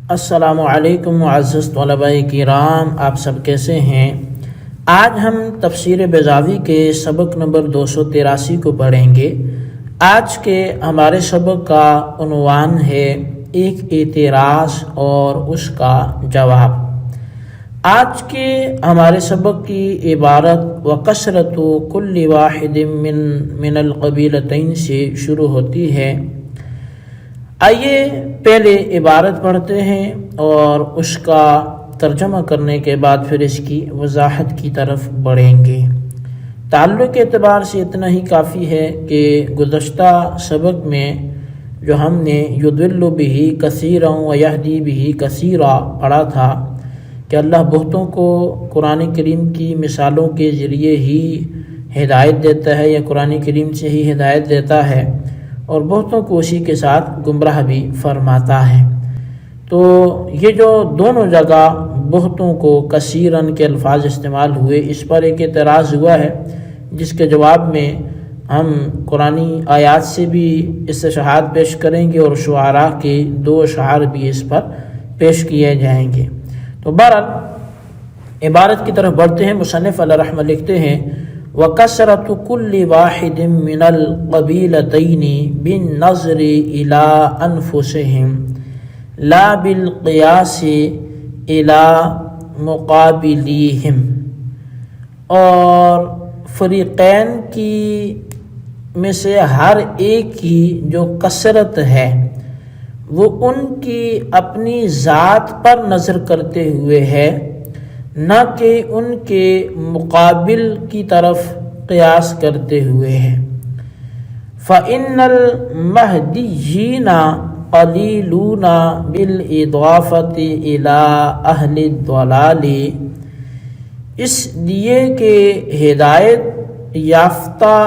السلام علیکم معزز طلباء کرام، آپ سب کیسے ہیں؟ آج ہم تفسیر بیضاوی کے سبق نمبر 283 کو پڑھیں گے۔ آج کے ہمارے سبق کا عنوان ہے ایک اعتراض اور اس کا جواب۔ آج کے ہمارے سبق کی عبارت وَكَثْرَةُ كُلِّ وَاحِدٍ مِّنَ الْقَبِيلَتَيْنِ سے شروع ہوتی ہے۔ آئیے پہلے عبارت پڑھتے ہیں اور اس کا ترجمہ کرنے کے بعد پھر اس کی وضاحت کی طرف بڑھیں گے۔ تعلق کے اعتبار سے اتنا ہی کافی ہے کہ گزشتہ سبق میں جو ہم نے یضل بہ کثیرا ویہدی بہ کثیرا پڑھا تھا کہ اللہ بہتوں کو قرآن کریم کی مثالوں کے ذریعے ہی ہدایت دیتا ہے یا قرآن کریم سے ہی ہدایت دیتا ہے، اور بہتوں کو اسی کے ساتھ گمراہ بھی فرماتا ہے۔ تو یہ جو دونوں جگہ بہتوں کو کثیرن کے الفاظ استعمال ہوئے، اس پر ایک اعتراض ہوا ہے، جس کے جواب میں ہم قرآنی آیات سے بھی استشہاد پیش کریں گے اور شعراء کے 2 اشعار بھی اس پر پیش کیے جائیں گے۔ تو بہرحال عبارت کی طرف بڑھتے ہیں۔ مصنف علیہ رحمہ لکھتے ہیں وَكَثْرَةُ كُلِّ وَاحِدٍ مِّنَ الْقَبِيلَتَيْنِ بِالنَّظْرِ إِلَىٰ أَنفُسِهِمْ لَا بِالْقِيَاسِ إِلَىٰ مُقَابِلِيهِمْ، اور فریقین کی میں سے ہر ایک کی جو کثرت ہے وہ ان کی اپنی ذات پر نظر کرتے ہوئے ہے، نہ کہ ان کے مقابل کی طرف قیاس کرتے ہوئے ہے۔ فَإِنَّ الْمَهْدِيِّينَ قَلِيلُونَ بِالْإِضَافَةِ إِلَىٰ أَهْلِ الضَّلَالِ، اس لیے کہ ہدایت یافتہ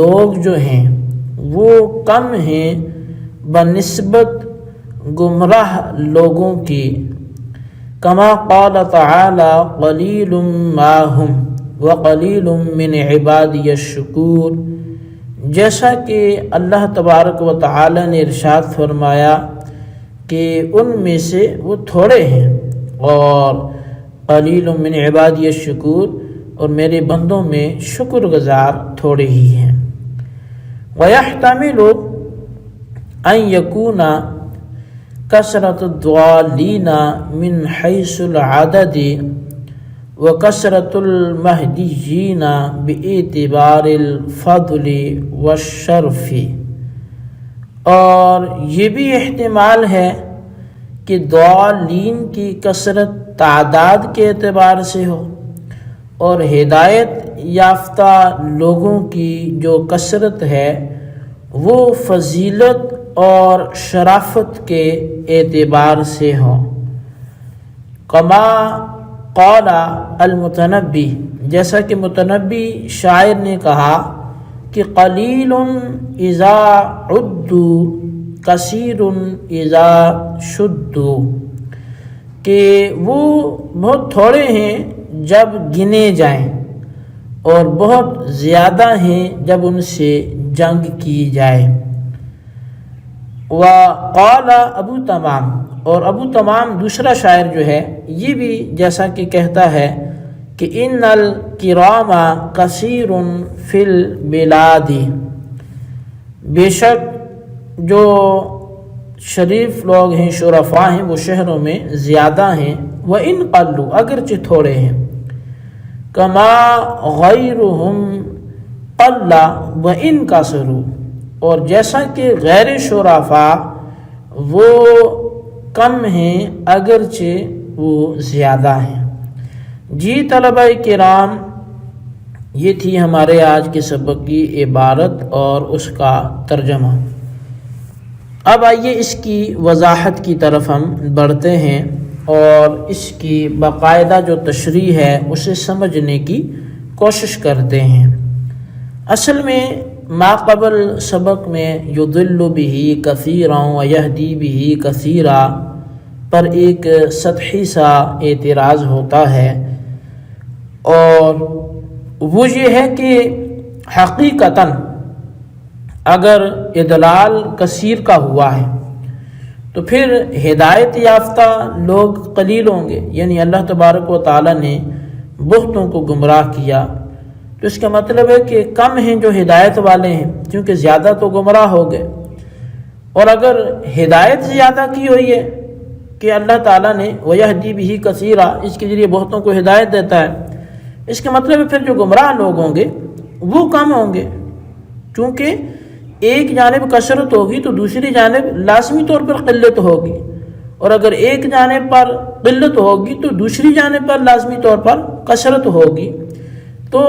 لوگ جو ہیں وہ کم ہیں بنسبت گمراہ لوگوں کی۔ کما قال تعالی قلیل ما ہم وقلیل من عبادی الشکور، جیسا کہ اللہ تبارک و تعالی نے ارشاد فرمایا کہ ان میں سے وہ تھوڑے ہیں، اور قلیل من عبادی الشکور، اور میرے بندوں میں شکر گزار تھوڑے ہی ہیں۔ وَيَحْتَمِلُ أَن يَكُونَ کثرت الضالین من حیث العدد وکثرت المہدیین باعتبار الفضل والشرف، اور یہ بھی احتمال ہے کہ ضالین کی کثرت تعداد کے اعتبار سے ہو، اور ہدایت یافتہ لوگوں کی جو کثرت ہے وہ فضیلت اور شرافت کے اعتبار سے ہو۔ کما قال المتنبی، جیسا کہ متنبی شاعر نے کہا کہ قلیل اذا عدوا کثیر اذا شدوا، کہ وہ بہت تھوڑے ہیں جب گنے جائیں اور بہت زیادہ ہیں جب ان سے جنگ کی جائے۔ وقال ابو تمام، اور ابو تمام دوسرا شاعر جو ہے یہ بھی جیسا کہ کہتا ہے کہ ان الکرام کثیر فی البلاد، بے شک جو شریف لوگ ہیں، شرفاء ہیں، وہ شہروں میں زیادہ ہیں، وَإِن قَلُّوا، اگرچہ تھوڑے ہیں، کما غیرہم قل وَإِن کثروا، اور جیسا کہ غیر شرفاء وہ کم ہیں اگرچہ وہ زیادہ ہیں۔ جی طلباء کرام، یہ تھی ہمارے آج کے سبق کی عبارت اور اس کا ترجمہ۔ اب آئیے اس کی وضاحت کی طرف ہم بڑھتے ہیں اور اس کی باقاعدہ جو تشریح ہے اسے سمجھنے کی کوشش کرتے ہیں۔ اصل میں ما قبل سبق میں یضل بہ کثیرا ویہدی بہ کثیرا پر ایک سطحی سا اعتراض ہوتا ہے، اور وہ یہ ہے کہ حقیقتاً اگر اضلال کثیر کا ہوا ہے تو پھر ہدایت یافتہ لوگ قلیل ہوں گے، یعنی اللہ تبارک و تعالیٰ نے بہتوں کو گمراہ کیا، تو اس کا مطلب ہے کہ کم ہیں جو ہدایت والے ہیں، کیونکہ زیادہ تو گمراہ ہو گئے۔ اور اگر ہدایت زیادہ کی ہوئی ہے کہ اللہ تعالیٰ نے وَيَهْدِي بِهِ كَثِيرًا، اس کے ذریعے بہتوں کو ہدایت دیتا ہے، اس کا مطلب ہے پھر جو گمراہ لوگ ہوں گے وہ کم ہوں گے، کیونکہ ایک جانب کثرت ہوگی تو دوسری جانب لازمی طور پر قلت ہوگی، اور اگر ایک جانب پر قلت ہوگی تو دوسری جانب پر لازمی طور پر کثرت ہوگی۔ تو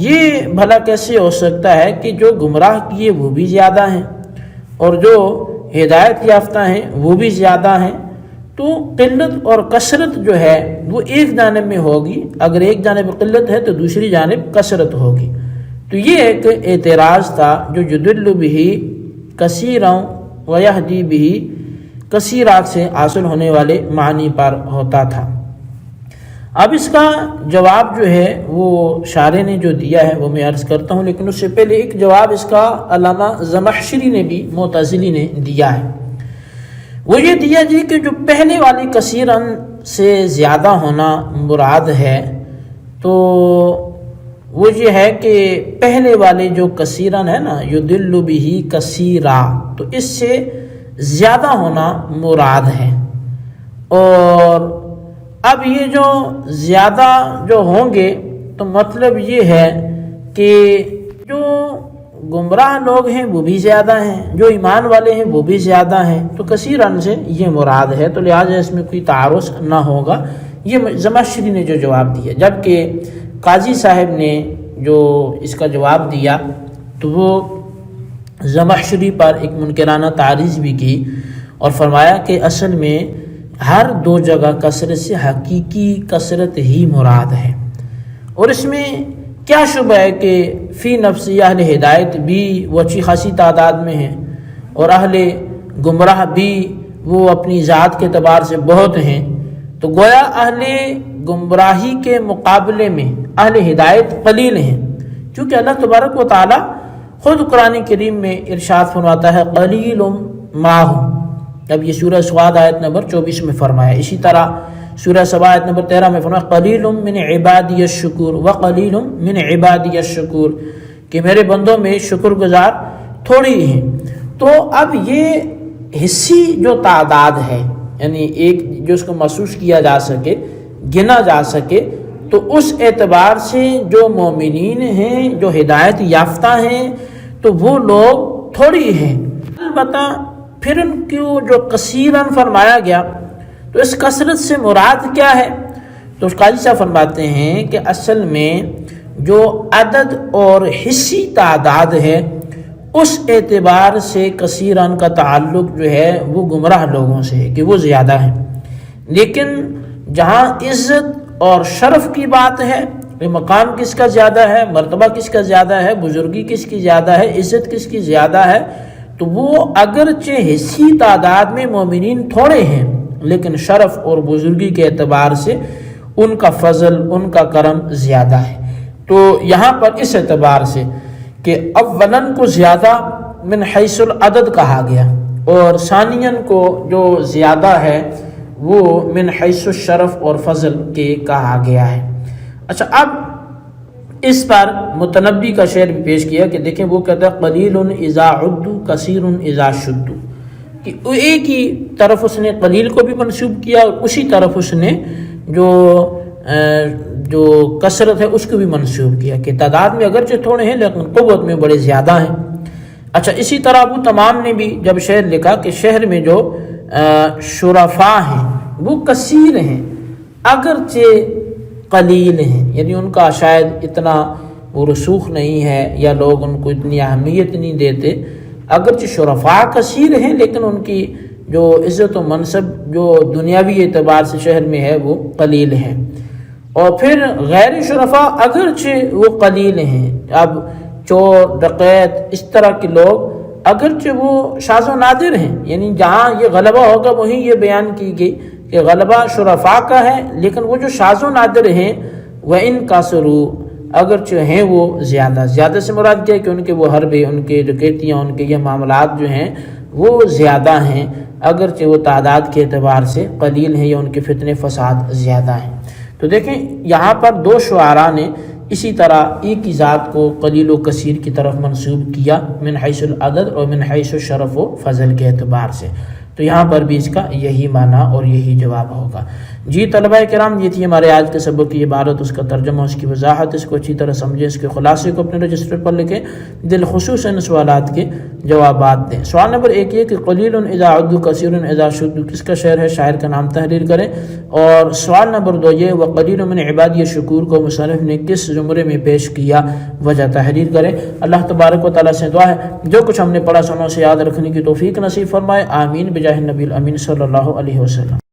یہ بھلا کیسے ہو سکتا ہے کہ جو گمراہ کیے وہ بھی زیادہ ہیں اور جو ہدایت یافتہ ہیں وہ بھی زیادہ ہیں؟ تو قلت اور کثرت جو ہے وہ ایک جانب میں ہوگی، اگر ایک جانب قلت ہے تو دوسری جانب کثرت ہوگی۔ تو یہ ایک اعتراض تھا جو یضل بہ کثیرا ویہدی بہ کثیرا سے حاصل ہونے والے معنی پر ہوتا تھا۔ اب اس کا جواب جو ہے وہ شارح نے جو دیا ہے وہ میں عرض کرتا ہوں، لیکن اس سے پہلے ایک جواب اس کا علامہ زمخشری نے بھی معتزلی نے دیا ہے۔ وہ یہ دیا جی کہ جو پہلے والی کثیرن سے زیادہ ہونا مراد ہے، تو وہ یہ ہے کہ پہلے والے جو کثیرن ہے نا یضل بہ کثیرا، تو اس سے زیادہ ہونا مراد ہے۔ اور اب یہ جو زیادہ جو ہوں گے تو مطلب یہ ہے کہ جو گمراہ لوگ ہیں وہ بھی زیادہ ہیں، جو ایمان والے ہیں وہ بھی زیادہ ہیں، تو کثیرن سے یہ مراد ہے، تو لہٰذا اس میں کوئی تعارض نہ ہوگا۔ یہ زمخشری نے جو جواب دیا، جبکہ قاضی صاحب نے جو اس کا جواب دیا تو وہ زمخشری پر ایک منکرانہ تعریض بھی کی اور فرمایا کہ اصل میں ہر دو جگہ کثرت سے حقیقی کثرت ہی مراد ہے، اور اس میں کیا شبہ ہے کہ فی نفسی اہل ہدایت بھی وہ اچھی خاصی تعداد میں ہیں اور اہل گمراہ بھی وہ اپنی ذات کے اعتبار سے بہت ہیں، تو گویا اہل گمراہی کے مقابلے میں اہل ہدایت قلیل ہیں، کیونکہ اللہ تبارک و تعالی خود قرآن کریم میں ارشاد فرماتا ہے قلیل ما هم۔ اب یہ سورہ سواد آیت نمبر 24 میں فرمایا، اسی طرح سورہ سبا آیت نمبر 13 میں فرمایا قلیل من عبادی الشکور وقلیل من عبادی الشکور، کہ میرے بندوں میں شکر گزار تھوڑی ہیں۔ تو اب یہ حصی جو تعداد ہے، یعنی ایک جو اس کو محسوس کیا جا سکے، گنا جا سکے، تو اس اعتبار سے جو مومنین ہیں، جو ہدایت یافتہ ہیں، تو وہ لوگ تھوڑی ہیں۔ البتہ پھر ان کو جو کثیرن فرمایا گیا تو اس کثرت سے مراد کیا ہے؟ تو قاضی صاحب فرماتے ہیں کہ اصل میں جو عدد اور حصی تعداد ہے اس اعتبار سے کثیرن کا تعلق جو ہے وہ گمراہ لوگوں سے ہے کہ وہ زیادہ ہیں، لیکن جہاں عزت اور شرف کی بات ہے، مقام کس کا زیادہ ہے، مرتبہ کس کا زیادہ ہے، بزرگی کس کی زیادہ ہے، عزت کس کی زیادہ ہے، تو وہ اگرچہ حصی تعداد میں مومنین تھوڑے ہیں لیکن شرف اور بزرگی کے اعتبار سے ان کا فضل، ان کا کرم زیادہ ہے۔ تو یہاں پر اس اعتبار سے کہ اولاً کو زیادہ من حیث العدد کہا گیا اور ثانیاً کو جو زیادہ ہے وہ من حیث الشرف اور فضل کے کہا گیا ہے۔ اچھا، اب اس پر متنبی کا شعر بھی پیش کیا کہ دیکھیں وہ کہتا ہے قلیل اذا عدوا کثیر اذا شدوا، کہ ایک ہی طرف اس نے قلیل کو بھی منسوب کیا اور اسی طرف اس نے جو کثرت ہے اس کو بھی منسوب کیا کہ تعداد میں اگرچہ تھوڑے ہیں لیکن قوت میں بڑے زیادہ ہیں۔ اچھا، اسی طرح ابو تمام نے بھی جب شعر لکھا کہ شہر میں جو شرفاء ہیں وہ کثیر ہیں اگرچہ قلیل ہیں، یعنی ان کا شاید اتنا وہ رسوخ نہیں ہے یا لوگ ان کو اتنی اہمیت نہیں دیتے، اگرچہ شرفاء کثیر ہیں لیکن ان کی جو عزت و منصب جو دنیاوی اعتبار سے شہر میں ہے وہ قلیل ہیں۔ اور پھر غیر شرفاء اگرچہ وہ قلیل ہیں، اب چور ڈکیت اس طرح کے لوگ اگرچہ وہ شاذ و نادر ہیں، یعنی جہاں یہ غلبہ ہوگا وہیں یہ بیان کی گئی کہ غلبہ شرفاء کا ہے، لیکن وہ جو شاذ و نادر ہیں وَإِن كَثُرُوا اگرچہ ہیں وہ زیادہ سے مراد کیا ہے کہ ان کے وہ حربے، ان کے ڈکیتیاں، ان کے یہ معاملات جو ہیں وہ زیادہ ہیں، اگرچہ وہ تعداد کے اعتبار سے قلیل ہیں یا ان کے فتنے فساد زیادہ ہیں۔ تو دیکھیں یہاں پر دو شعراء نے اسی طرح ایک ہی ذات کو قلیل و کثیر کی طرف منسوب کیا، من حیث العدد اور من حیث الشرف و فضل کے اعتبار سے، تو یہاں پر بھی اس کا یہی معنی اور یہی جواب ہوگا۔ جی طلبہ کرام، یہ تھی ہمارے آج کے سبق کی عبارت، اس کا ترجمہ، اس کی وضاحت، اس کو اچھی طرح سمجھیں، اس کے خلاصے کو اپنے رجسٹر پر لکھیں، دل خصوصاً سوالات کے جوابات دیں۔ سوال نمبر 1 یہ کہ قلیل اذا عدوا کثیر اذا شدوا کس کا شعر ہے، شاعر کا نام تحریر کریں۔ اور سوال نمبر 2 یہ وقلیل من عبادی شکور کو مصنف نے کس زمرے میں پیش کیا، وجہ تحریر کریں۔ اللہ تبارک و تعالیٰ سے دعا ہے جو کچھ ہم نے پڑھا سنوں سے یاد رکھنے کی توفیق نصیب فرمائے، آمین بجاہ النبی الامین صلی اللہ علیہ وسلم۔